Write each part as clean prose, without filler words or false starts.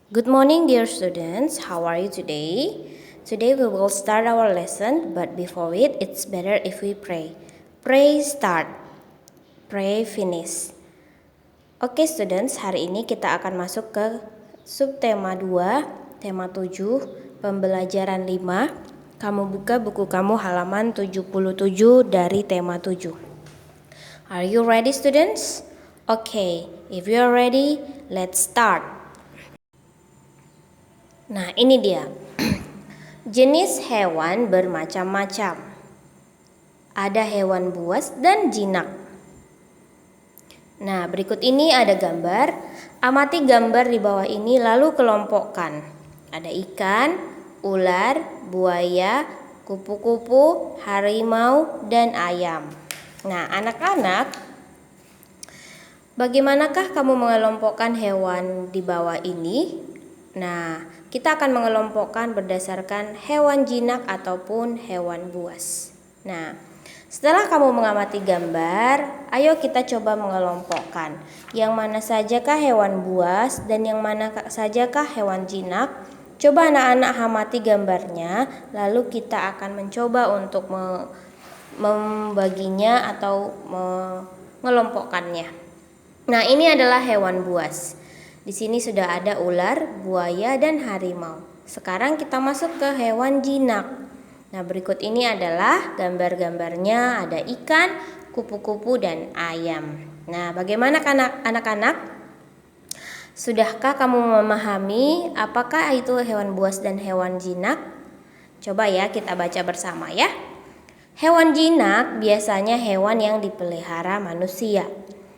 Good morning, dear students. How are you today? Today we will start our lesson, but before it, it's better if we pray. Pray start, pray finish. Oke, students, hari ini kita akan masuk ke subtema 2, tema 7, pembelajaran 5. Kamu buka buku kamu halaman 77 dari tema 7. Are you ready, students? Okay, if you are ready, let's start. Nah, ini dia. Jenis hewan bermacam-macam. Ada hewan buas dan jinak. Nah, berikut ini ada gambar. Amati gambar di bawah ini lalu kelompokkan. Ada ikan, ular, buaya, kupu-kupu, harimau, dan ayam. Nah, anak-anak, bagaimanakah kamu mengelompokkan hewan di bawah ini? Nah, kita akan mengelompokkan berdasarkan hewan jinak ataupun hewan buas. Nah, setelah kamu mengamati gambar, ayo kita coba mengelompokkan. Yang mana sajakah hewan buas dan yang mana sajakah hewan jinak? Coba anak-anak amati gambarnya, lalu kita akan mencoba untuk membaginya atau mengelompokkannya. Nah, ini adalah hewan buas. Di sini sudah ada ular, buaya, dan harimau. Sekarang kita masuk ke hewan jinak. Nah, berikut ini adalah gambar-gambarnya, ada ikan, kupu-kupu, dan ayam. Nah, bagaimana anak-anak? Sudahkah kamu memahami apakah itu hewan buas dan hewan jinak? Coba ya kita baca bersama ya. Hewan jinak biasanya hewan yang dipelihara manusia.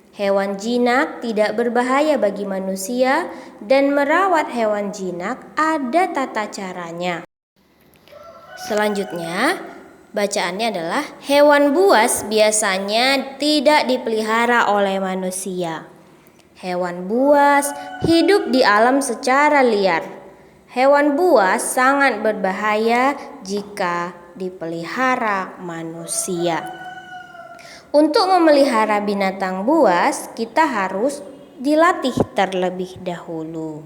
Hewan jinak tidak berbahaya bagi manusia dan merawat hewan jinak ada tata caranya. Selanjutnya, bacaannya adalah hewan buas biasanya tidak dipelihara oleh manusia. Hewan buas hidup di alam secara liar. Hewan buas sangat berbahaya jika dipelihara manusia. Untuk memelihara binatang buas, kita harus dilatih terlebih dahulu.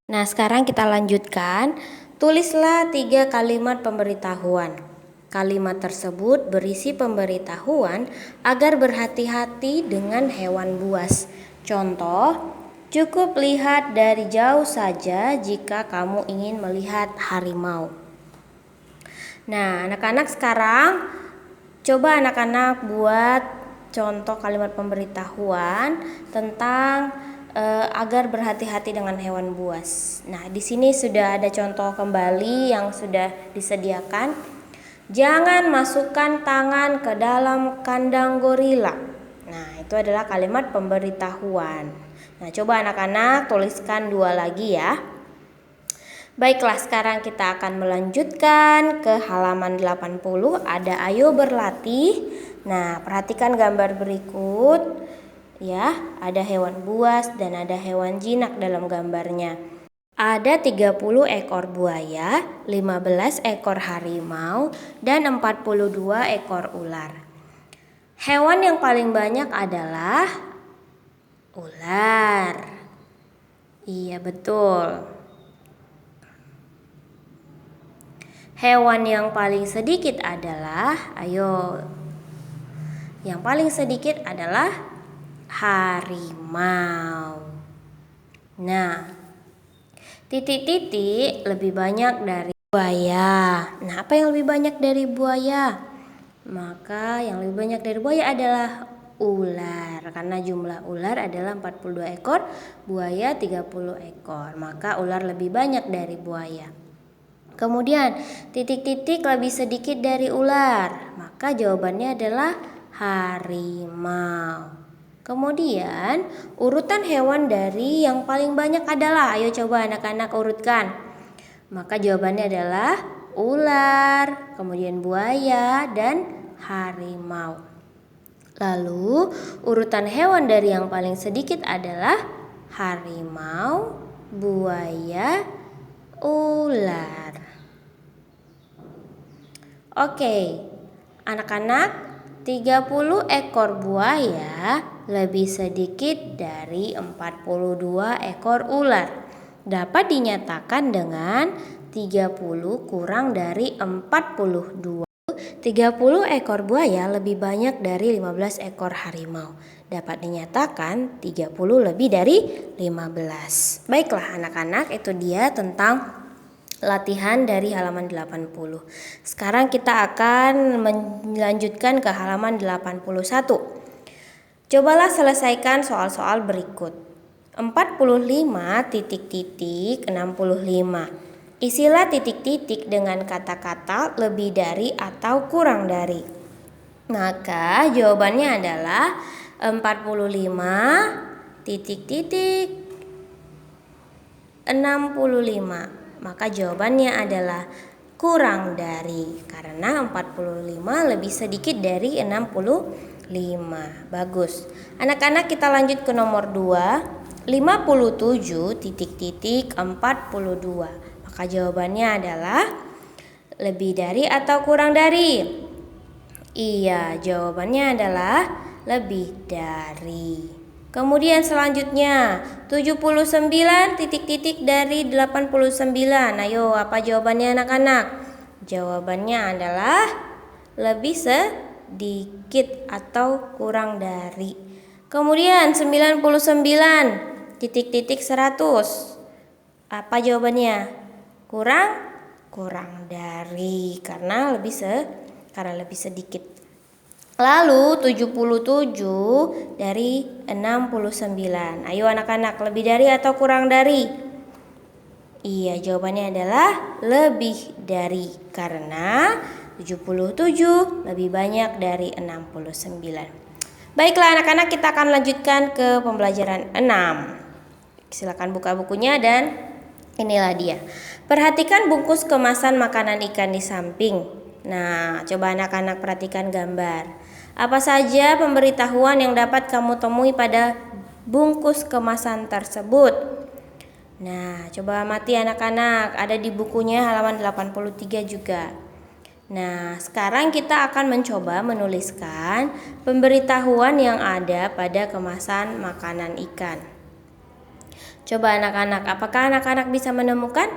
Nah, sekarang kita lanjutkan. Tulislah 3 kalimat pemberitahuan. Kalimat tersebut berisi pemberitahuan agar berhati-hati dengan hewan buas. Contoh, cukup lihat dari jauh saja jika kamu ingin melihat harimau. Nah, anak-anak sekarang coba anak-anak buat contoh kalimat pemberitahuan tentang agar berhati-hati dengan hewan buas. Nah, di sini sudah ada contoh kembali yang sudah disediakan. Jangan masukkan tangan ke dalam kandang gorila. Nah, itu adalah kalimat pemberitahuan. Nah, coba anak-anak tuliskan 2 lagi ya. Baiklah, sekarang kita akan melanjutkan ke halaman 80. Ada ayo berlatih. Nah, perhatikan gambar berikut. Ya, ada hewan buas dan ada hewan jinak dalam gambarnya. Ada 30 ekor buaya, 15 ekor harimau, dan 42 ekor ular. Hewan yang paling banyak adalah ular. Iya, betul. Hewan yang paling sedikit adalah, yang paling sedikit adalah harimau. Nah, titik-titik lebih banyak dari buaya. Nah, apa yang lebih banyak dari buaya? Maka yang lebih banyak dari buaya adalah ular. Karena jumlah ular adalah 42 ekor, buaya 30 ekor. Maka ular lebih banyak dari buaya. Kemudian titik-titik lebih sedikit dari ular, maka jawabannya adalah harimau. Kemudian urutan hewan dari yang paling banyak adalah, ayo coba anak-anak urutkan. Maka jawabannya adalah ular, kemudian buaya, dan harimau. Lalu urutan hewan dari yang paling sedikit adalah harimau, buaya, ular. Oke, anak-anak, 30 ekor buaya lebih sedikit dari 42 ekor ular. dapat dinyatakan dengan 30 kurang dari 42. 30 ekor buaya lebih banyak dari 15 ekor harimau. Dapat dinyatakan 30 lebih dari 15. Baiklah anak-anak, itu dia tentang latihan dari halaman 80. Sekarang kita akan melanjutkan ke halaman 81. Cobalah selesaikan soal-soal berikut. 45 65. Isilah titik-titik dengan kata-kata lebih dari atau kurang dari. Maka jawabannya adalah 45 titik-titik 65. Maka jawabannya adalah kurang dari, karena 45 lebih sedikit dari 65. Bagus. Anak-anak, kita lanjut ke nomor 2. 57 titik-titik 42. Maka jawabannya adalah lebih dari atau kurang dari? Iya, jawabannya adalah lebih dari. Kemudian selanjutnya 79 titik-titik dari 89. Ayo, apa jawabannya anak-anak? Jawabannya adalah lebih sedikit atau kurang dari. Kemudian 99 titik-titik 100. Apa jawabannya? Kurang dari, karena lebih sedikit. Lalu 77 dari 69. Ayo anak-anak, lebih dari atau kurang dari? Iya, jawabannya adalah lebih dari, karena 77 lebih banyak dari 69. Baiklah anak-anak, kita akan lanjutkan ke pembelajaran 6. Silakan buka bukunya dan inilah dia. Perhatikan bungkus kemasan makanan ikan di samping. Nah, coba anak-anak perhatikan gambar. Apa saja pemberitahuan yang dapat kamu temui pada bungkus kemasan tersebut? Nah, coba amati anak-anak, ada di bukunya halaman 83 juga. Nah, sekarang kita akan mencoba menuliskan pemberitahuan yang ada pada kemasan makanan ikan. Coba anak-anak, apakah anak-anak bisa menemukan?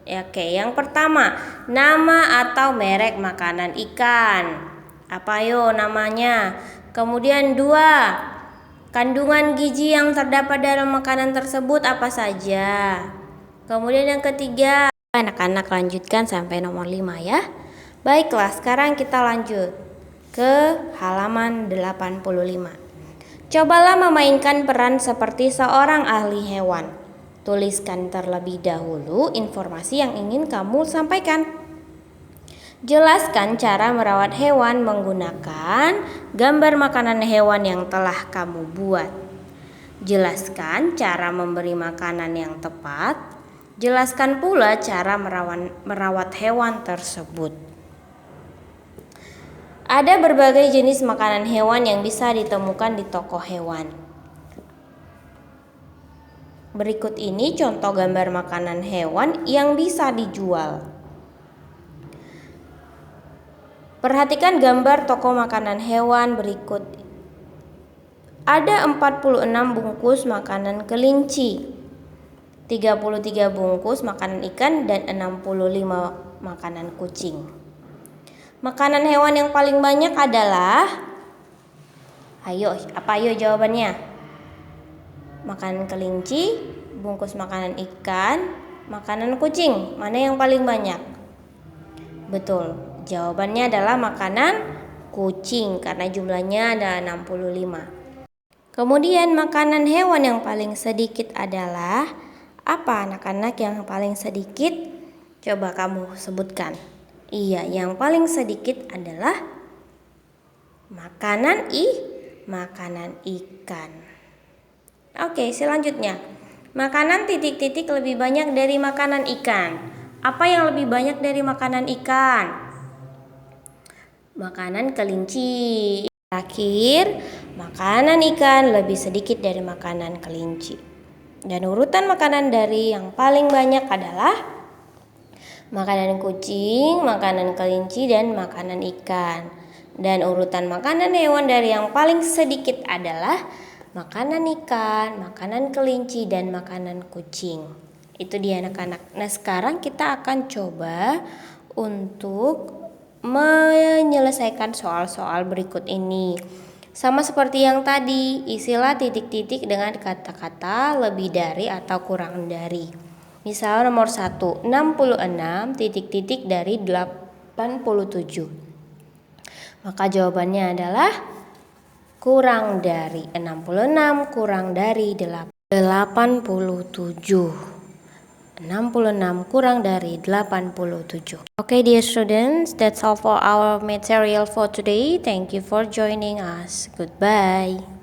Oke, yang pertama, nama atau merek makanan ikan. Apa yo namanya? Kemudian 2, kandungan gizi yang terdapat dalam makanan tersebut apa saja? Kemudian yang ketiga, anak-anak lanjutkan sampai nomor 5 ya. Baiklah, sekarang kita lanjut ke halaman 85. Cobalah memainkan peran seperti seorang ahli hewan. Tuliskan terlebih dahulu informasi yang ingin kamu sampaikan. Jelaskan cara merawat hewan menggunakan gambar makanan hewan yang telah kamu buat. Jelaskan cara memberi makanan yang tepat. Jelaskan pula cara merawat hewan tersebut. Ada berbagai jenis makanan hewan yang bisa ditemukan di toko hewan. Berikut ini contoh gambar makanan hewan yang bisa dijual. Perhatikan gambar toko makanan hewan berikut. Ada 46 bungkus makanan kelinci, 33 bungkus makanan ikan, dan 65 makanan kucing. Makanan hewan yang paling banyak adalah, apa jawabannya? Makanan kelinci, bungkus makanan ikan, makanan kucing. Mana yang paling banyak? Betul, jawabannya adalah makanan kucing, karena jumlahnya ada 65. Kemudian makanan hewan yang paling sedikit adalah apa anak-anak yang paling sedikit? Coba kamu sebutkan. Iya, yang paling sedikit adalah makanan ikan. Oke, selanjutnya. Makanan titik-titik lebih banyak dari makanan ikan. Apa yang lebih banyak dari makanan ikan? Makanan kelinci. Terakhir, makanan ikan lebih sedikit dari makanan kelinci. Dan urutan makanan dari yang paling banyak adalah makanan kucing, makanan kelinci, dan makanan ikan. Dan urutan makanan hewan dari yang paling sedikit adalah makanan ikan, makanan kelinci, dan makanan kucing. Itu dia anak-anak. Nah, sekarang kita akan coba untuk menyelesaikan soal-soal berikut ini. Sama seperti yang tadi, isilah titik-titik dengan kata-kata lebih dari atau kurang dari. Misal nomor 1, 66 titik-titik dari 87. Maka jawabannya adalah kurang dari 66 kurang dari 87. 66 kurang dari 87. Okay, dear students, that's all for our material for today. Thank you for joining us. Goodbye.